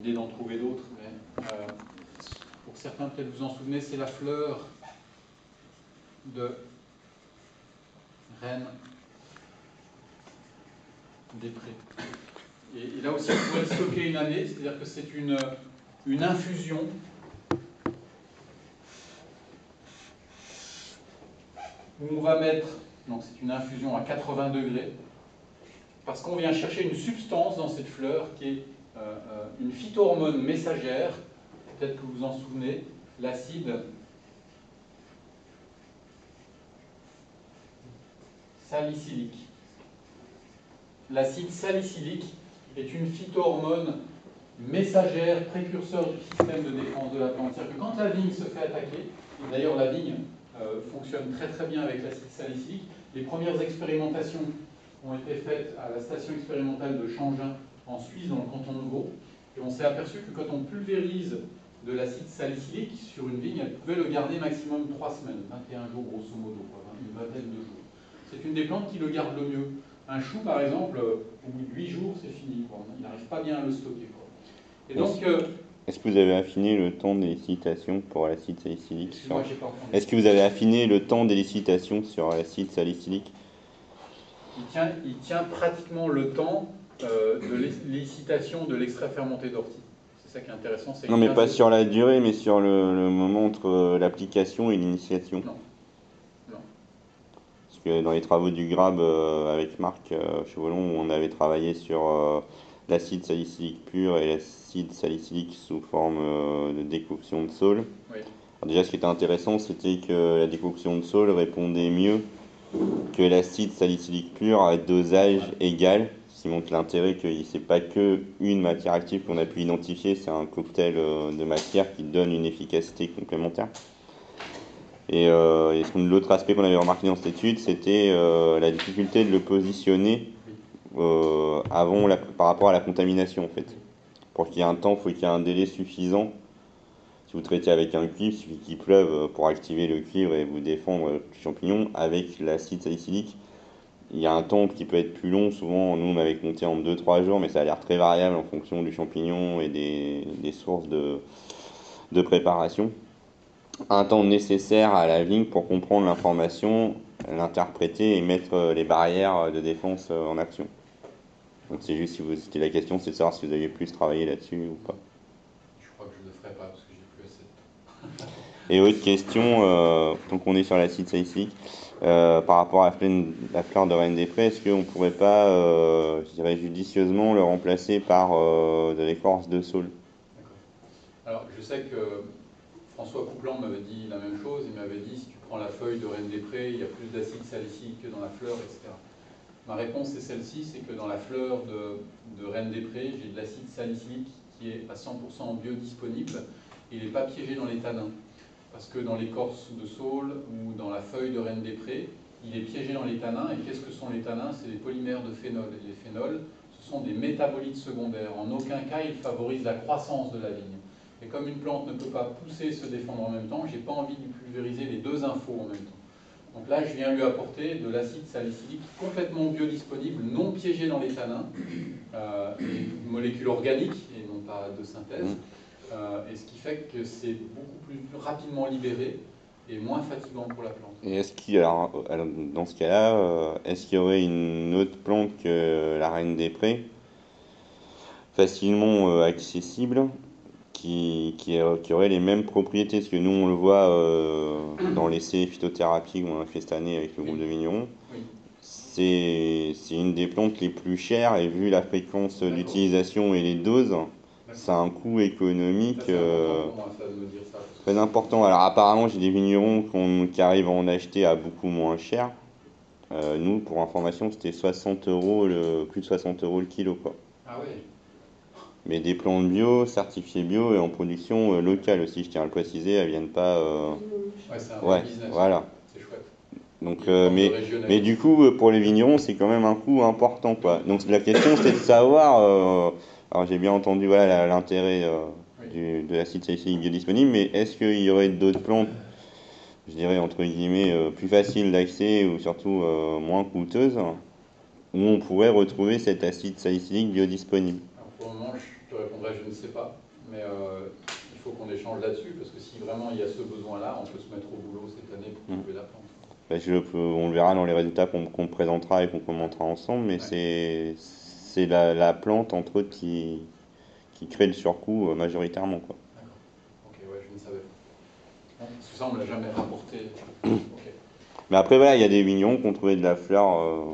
l'idée d'en trouver d'autres, mais pour certains, peut-être vous en souvenez, c'est la fleur de Reine des Prés. Et là aussi, on pourrait le stocker une année, c'est-à-dire que c'est une infusion où on va mettre, donc c'est une infusion à 80 degrés, parce qu'on vient chercher une substance dans cette fleur qui est une phytohormone messagère, peut-être que vous vous en souvenez, l'acide salicylique. L'acide salicylique est une phytohormone messagère, précurseur du système de défense de la plante. C'est-à-dire que quand la vigne se fait attaquer, et d'ailleurs la vigne fonctionne très très bien avec l'acide salicylique, les premières expérimentations ont été faites à la station expérimentale de Changin en Suisse, dans le canton de Vaud, et on s'est aperçu que quand on pulvérise de l'acide salicylique sur une vigne, elle pouvait le garder maximum 3 semaines, 21 jours grosso modo, une vingtaine de jours. C'est une des plantes qui le garde le mieux. Un chou, par exemple, au bout de 8 jours, c'est fini. Il n'arrive pas bien à le stocker. Et donc, est-ce que vous avez affiné le temps d'élicitation pour l'acide salicylique j'ai pas entendu. Est-ce que vous avez affiné le temps d'élicitation sur l'acide salicylique? Il tient pratiquement le temps de l'élicitation de l'extrait fermenté d'ortie. C'est ça qui est intéressant. Non, mais pas sur la durée, mais sur le moment entre l'application et l'initiation. Non. Parce que dans les travaux du GRAB avec Marc Chevolon, on avait travaillé sur l'acide salicylique pur et l'acide salicylique sous forme de décoction de saule. Oui. Alors déjà, ce qui était intéressant, c'était que la décoction de saule répondait mieux que l'acide salicylique pur à dosage égal, ce qui montre l'intérêt que c'est pas que une matière active qu'on a pu identifier, c'est un cocktail de matières qui donne une efficacité complémentaire. Et l'autre aspect qu'on avait remarqué dans cette étude, c'était la difficulté de le positionner par rapport à la contamination en fait. Pour qu'il y ait un temps, il faut qu'il y ait un délai suffisant. Si vous traitez avec un cuivre, il suffit qu'il pleuve pour activer le cuivre et vous défendre du champignon. Avec l'acide salicylique, il y a un temps qui peut être plus long. Souvent, nous, on avait compté en 2-3 jours, mais ça a l'air très variable en fonction du champignon et des sources de préparation. Un temps nécessaire à la vigne pour comprendre l'information, l'interpréter et mettre les barrières de défense en action. Donc c'est juste, c'était la question, c'est de savoir si vous aviez plus travaillé là-dessus ou pas. Je crois que je ne le ferai pas parce que j'ai plus assez de temps. Et autre question, tant qu'on est sur l'acide salicylique, par rapport à la fleur de Reine des Prés, est-ce qu'on ne pourrait pas, je dirais judicieusement, le remplacer par de l'écorce de saule? D'accord. Alors je sais que François Coupland m'avait dit la même chose, il m'avait dit si tu prends la feuille de Reine des Prés, il y a plus d'acide salicylique que dans la fleur, etc. Ma réponse est celle-ci, c'est que dans la fleur de Reine des Prés, j'ai de l'acide salicylique qui est à 100% biodisponible, et il n'est pas piégé dans les tanins. Parce que dans l'écorce de saule ou dans la feuille de Reine des Prés, il est piégé dans les tanins, et qu'est-ce que sont les tanins? C'est des polymères de phénol, et les phénols, ce sont des métabolites secondaires. En aucun cas, ils favorisent la croissance de la vigne. Et comme une plante ne peut pas pousser et se défendre en même temps, je n'ai pas envie de pulvériser les deux infos en même temps. Donc là, je viens lui apporter de l'acide salicylique complètement biodisponible, non piégé dans les tanins, une molécule organique et non pas de synthèse, et ce qui fait que c'est beaucoup plus rapidement libéré et moins fatigant pour la plante. Et alors, dans ce cas-là, est-ce qu'il y aurait une autre plante que la Reine des Prés, facilement accessible, qui aurait les mêmes propriétés? Parce que nous, on le voit dans l'essai phytothérapie qu'on a fait cette année avec le groupe de vignerons. Oui. C'est une des plantes les plus chères, et vu la fréquence d'utilisation et les doses, ça a un coût économique très important. Alors apparemment, j'ai des vignerons qui arrivent à en acheter à beaucoup moins cher. Nous, pour information, c'était 60 euros, plus de 60 euros le kilo, quoi. Ah oui. Mais des plantes bio, certifiées bio et en production locale aussi, je tiens à le préciser, elles viennent pas. Ouais, c'est un vrai business. Voilà. C'est chouette. Donc, mais du coup, pour les vignerons, c'est quand même un coût important, quoi. Donc la question, c'est de savoir. Alors j'ai bien entendu, voilà, l'intérêt de l'acide salicylique biodisponible, mais est-ce qu'il y aurait d'autres plantes, je dirais entre guillemets, plus faciles d'accès ou surtout moins coûteuses, où on pourrait retrouver cet acide salicylique biodisponible? Alors, pour le moment, je Je te répondrai, je ne sais pas, mais il faut qu'on échange là-dessus, parce que si vraiment il y a ce besoin-là, on peut se mettre au boulot cette année pour trouver la plante. On le verra dans les résultats qu'on présentera et qu'on commentera ensemble, mais Ouais. c'est la plante, entre autres, qui crée le surcoût majoritairement, quoi. D'accord. Ok, ouais, je ne savais pas. Bon, parce que ça, on ne me l'a jamais rapporté. Ok. Mais après, voilà, il y a des vignerons qui ont trouvé de la fleur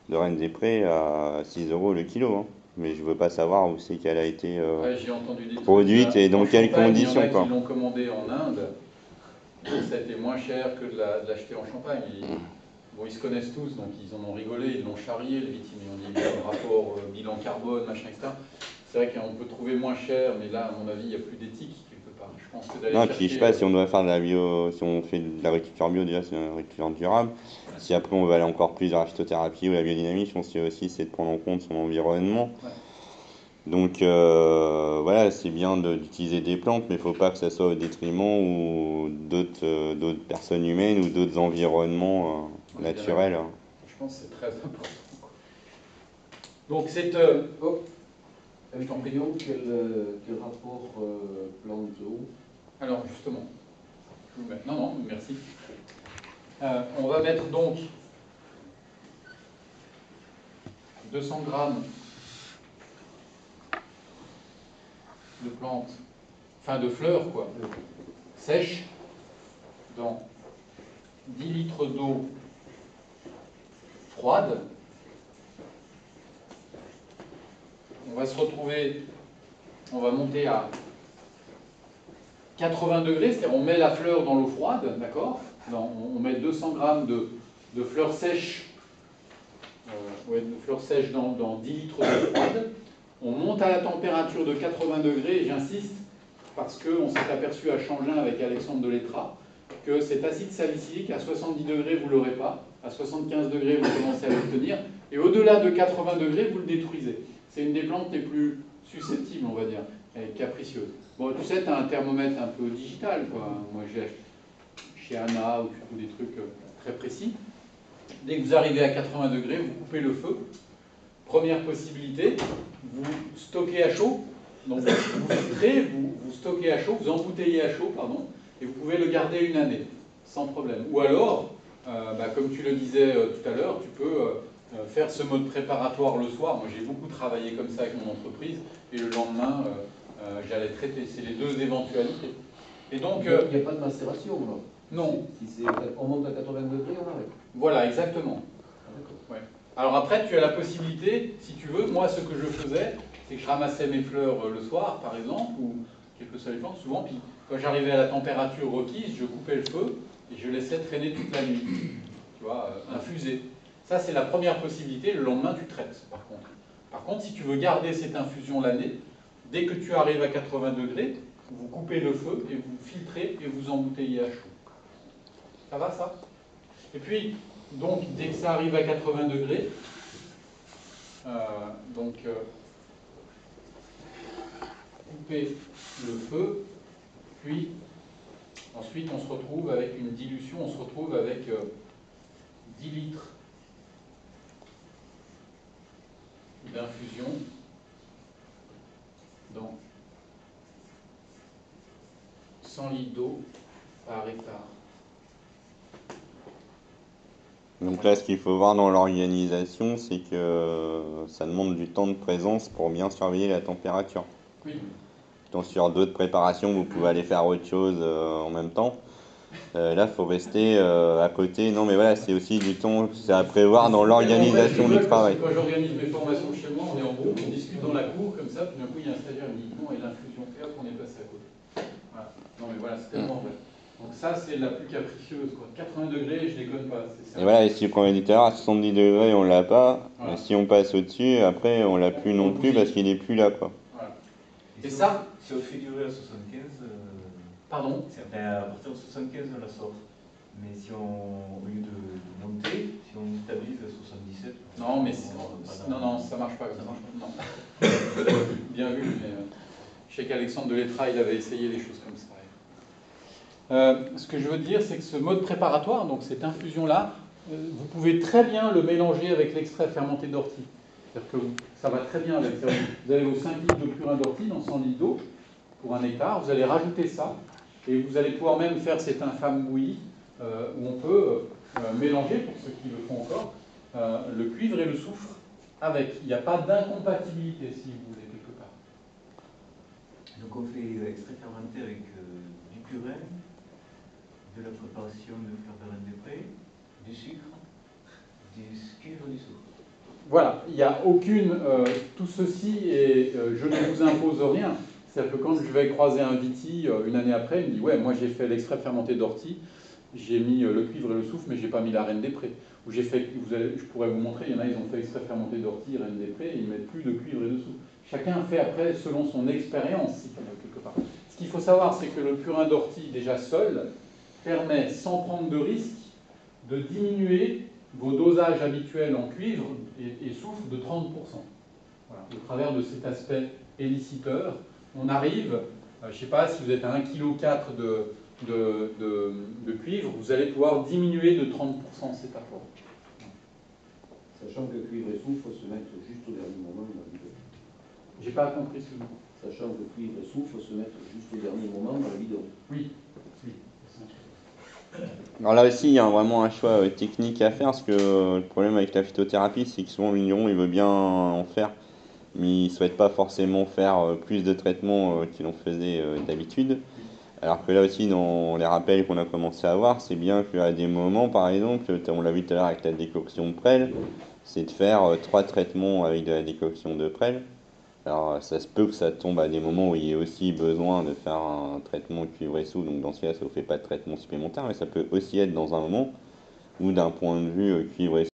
de Reine des Prés à 6 € le kilo, hein. Mais je veux pas savoir où c'est qu'elle a été Ouais, j'ai entendu des trucs. produite et En dans quelles Champagne, il y en conditions, a quoi. qui l'ont commandé en Inde. Ça a été moins cher que de l'acheter en Champagne. Bon, ils se connaissent tous, donc ils en ont rigolé, ils l'ont charrié, le victime. Ils ont dit, le rapport bilan carbone, machin, etc. C'est vrai qu'on peut trouver moins cher, mais là, à mon avis, il n'y a plus d'éthique quelque part. Je pense que d'aller Non, et puis je sais chercher. pas, si on doit faire de la bio, si on fait de l'agriculture bio, déjà c'est une agriculture durable. Si après on va aller encore plus dans la phytothérapie ou la biodynamie, je pense que aussi c'est de prendre en compte son environnement. Ouais. Donc voilà, c'est bien d'utiliser des plantes, mais il ne faut pas que ça soit au détriment ou d'autres personnes humaines ou d'autres environnements On est bien naturels, d'accord. hein. Je pense que c'est très important. Donc c'est... Avec t'en prie. Lyon, quel rapport plante-eau? Alors justement, je vous mets... Non, non, merci. On va mettre donc 200 grammes de plantes, enfin de fleurs quoi, sèches dans 10 litres d'eau froide. On va se retrouver, on va monter à 80 degrés, c'est-à-dire on met la fleur dans l'eau froide, d'accord? On met 200 grammes de fleurs sèches, de fleurs sèches dans 10 litres d'eau froide. On monte à la température de 80 degrés, et j'insiste, parce qu'on s'est aperçu à Changin avec Alexandre Delettra que cet acide salicylique, à 70 degrés, vous ne l'aurez pas, à 75 degrés, vous commencez à l'obtenir, et au-delà de 80 degrés, vous le détruisez. C'est une des plantes les plus susceptibles, on va dire, et capricieuses. Bon, tu sais, tu as un thermomètre un peu digital, quoi. Moi, j'ai chez Anna ou des trucs très précis. Dès que vous arrivez à 80 degrés, vous coupez le feu. Première possibilité, vous stockez à chaud. Donc vous filtrez, vous stockez à chaud, vous embouteillez à chaud, pardon, et vous pouvez le garder une année, sans problème. Ou alors, comme tu le disais tout à l'heure, tu peux faire ce mode préparatoire le soir. Moi, j'ai beaucoup travaillé comme ça avec mon entreprise, et le lendemain, j'allais traiter. C'est les deux éventualités. Et donc, il n'y a pas de macération, là? Non. Si on monte à 80 degrés, on arrête. Voilà, exactement. Ouais. Alors après, tu as la possibilité, si tu veux, moi, ce que je faisais, c'est que je ramassais mes fleurs le soir, par exemple, ou quelles que soient les plantes, souvent, puis quand j'arrivais à la température requise, je coupais le feu et je laissais traîner toute la nuit, tu vois, infuser. Ça, c'est la première possibilité. Le lendemain, tu traites, par contre. Par contre, si tu veux garder cette infusion l'année, dès que tu arrives à 80 degrés, vous coupez le feu et vous filtrez et vous embouteillez à chaud. Ça va, ça? Et puis, donc, dès que ça arrive à 80 degrés, couper le feu, puis ensuite on se retrouve avec une dilution, on se retrouve avec 10 litres d'infusion dans 100 litres d'eau par hectare. Donc là, ce qu'il faut voir dans l'organisation, c'est que ça demande du temps de présence pour bien surveiller la température. Oui. Donc sur d'autres préparations, vous pouvez aller faire autre chose en même temps. Là, il faut rester à côté. Non, mais voilà, c'est aussi du temps, c'est à prévoir dans l'organisation du travail. Quand j'organise mes formations chez moi, on est en groupe, on discute dans la cour, comme ça, puis d'un coup, il y a un stagiaire qui me dit non, et l'infusion fait, hop, on est passé à côté. Voilà. Non, mais voilà, c'est tellement vrai. Donc ça, c'est la plus capricieuse, quoi. 80 degrés, je déconne pas. Et voilà, et si on dit tout à l'heure, à 70 degrés, on l'a pas. Voilà. Et si on passe au-dessus, après, on l'a plus non plus parce qu'il n'est plus là, quoi. Voilà. Et ça, si on fait durer à 75, pardon, à partir de 75, on la sort. Mais si au lieu de monter, si on stabilise à 77... Non, mais non, ça marche pas. Ça marche pas. Non. Bien vu, mais je sais qu'Alexandre Delettra, il avait essayé des choses comme ça. Ce que je veux dire, c'est que ce mode préparatoire, donc cette infusion-là, vous pouvez très bien le mélanger avec l'extrait fermenté d'ortie. C'est-à-dire que ça va très bien avec ça. Vous avez vos 5 litres de purin d'ortie dans 100 litres d'eau pour 1 hectare, vous allez rajouter ça, et vous allez pouvoir même faire cet infâme bouilli, où on peut mélanger, pour ceux qui le font encore, le cuivre et le soufre avec. Il n'y a pas d'incompatibilité, si vous voulez, quelque part. Donc on fait extrait fermenté avec du purin, de la préparation de fleur de Rennes des Prés, du sucre, du cuivre, du soufre. Voilà, il n'y a aucune... tout ceci, et je ne vous impose rien. C'est-à-dire que quand je vais croiser un viti une année après, il me dit « Ouais, moi j'ai fait l'extrait fermenté d'ortie, j'ai mis le cuivre et le soufre, mais j'ai pas mis la Reine des Prés. » Ou j'ai fait, je pourrais vous montrer, il y en a, ils ont fait extrait fermenté d'ortie, Reine des Prés, et ils mettent plus de cuivre et de soufre. Chacun fait après selon son expérience, si quelque part. Ce qu'il faut savoir, c'est que le purin d'ortie, déjà seul, permet, sans prendre de risque, de diminuer vos dosages habituels en cuivre et soufre de 30%. Voilà. Au travers de cet aspect éliciteur, on arrive, je ne sais pas, si vous êtes à 1,4 kg de cuivre, vous allez pouvoir diminuer de 30% cet apport. Sachant que cuivre et soufre se mettent juste au dernier moment dans la bidon. J'ai pas compris ce mot. Sachant que cuivre et soufre se mettent juste au dernier moment dans la bidon. Oui. Alors là aussi, il y a vraiment un choix technique à faire, parce que le problème avec la phytothérapie, c'est que souvent le vigneron, il veut bien en faire, mais il ne souhaite pas forcément faire plus de traitements qu'il en faisait d'habitude. Alors que là aussi, dans les rappels qu'on a commencé à voir, c'est bien qu'à des moments, par exemple, on l'a vu tout à l'heure avec la décoction de prêle, c'est de faire 3 traitements avec de la décoction de prêle. Alors ça se peut que ça tombe à des moments où il y ait aussi besoin de faire un traitement cuivre et soufre, donc dans ce cas, ça ne fait pas de traitement supplémentaire, mais ça peut aussi être dans un moment où d'un point de vue cuivre et